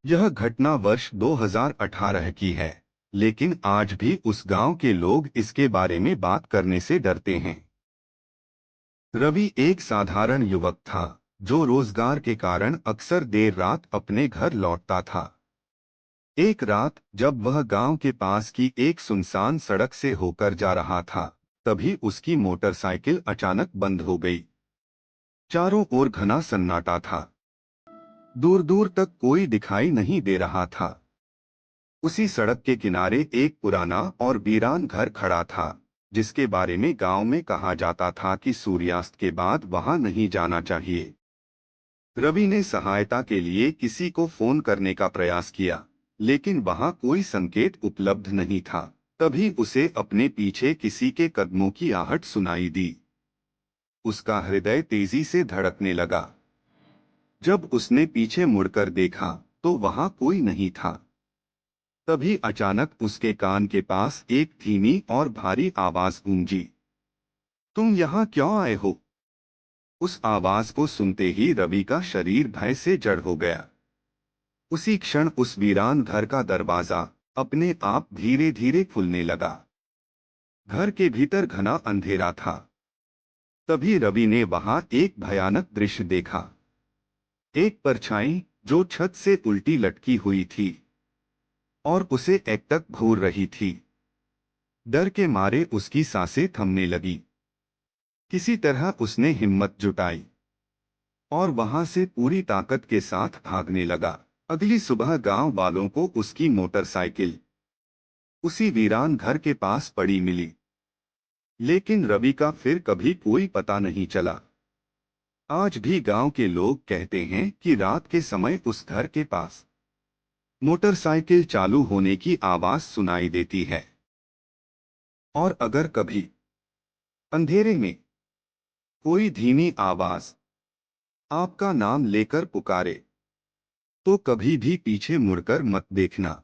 यह घटना वर्ष 2018 की है, लेकिन आज भी उस गांव के लोग इसके बारे में बात करने से डरते हैं। रवि एक साधारण युवक था, जो रोजगार के कारण अक्सर देर रात अपने घर लौटता था। एक रात जब वह गांव के पास की एक सुनसान सड़क से होकर जा रहा था, तभी उसकी मोटरसाइकिल अचानक बंद हो गई। चारों ओर घना सन्नाटा था। दूर दूर तक कोई दिखाई नहीं दे रहा था। उसी सड़क के किनारे एक पुराना और वीरान घर खड़ा था, जिसके बारे में गांव में कहा जाता था कि सूर्यास्त के बाद वहां नहीं जाना चाहिए। रवि ने सहायता के लिए किसी को फोन करने का प्रयास किया, लेकिन वहां कोई संकेत उपलब्ध नहीं था। तभी उसे अपने पीछे किसी के कदमों की आहट सुनाई दी। उसका हृदय तेजी से धड़कने लगा। जब उसने पीछे मुड़कर देखा, तो वहां कोई नहीं था। तभी अचानक उसके कान के पास एक धीमी और भारी आवाज गूंजी। तुम यहाँ क्यों आए हो? उस आवाज को सुनते ही रवि का शरीर भय से जड़ हो गया। उसी क्षण उस वीरान घर का दरवाजा अपने आप धीरे धीरे खुलने लगा। घर के भीतर घना अंधेरा था। तभी रवि ने वहां एक भयानक दृश्य देखा। एक परछाई जो छत से उल्टी लटकी हुई थी और उसे एकटक घूर रही थी। डर के मारे उसकी सांसें थमने लगी। किसी तरह उसने हिम्मत जुटाई और वहां से पूरी ताकत के साथ भागने लगा। अगली सुबह गांव वालों को उसकी मोटरसाइकिल उसी वीरान घर के पास पड़ी मिली। लेकिन रवि का फिर कभी कोई पता नहीं चला। आज भी गांव के लोग कहते हैं कि रात के समय उस घर के पास मोटरसाइकिल चालू होने की आवाज सुनाई देती है। और अगर कभी अंधेरे में कोई धीमी आवाज आपका नाम लेकर पुकारे, तो कभी भी पीछे मुड़कर मत देखना।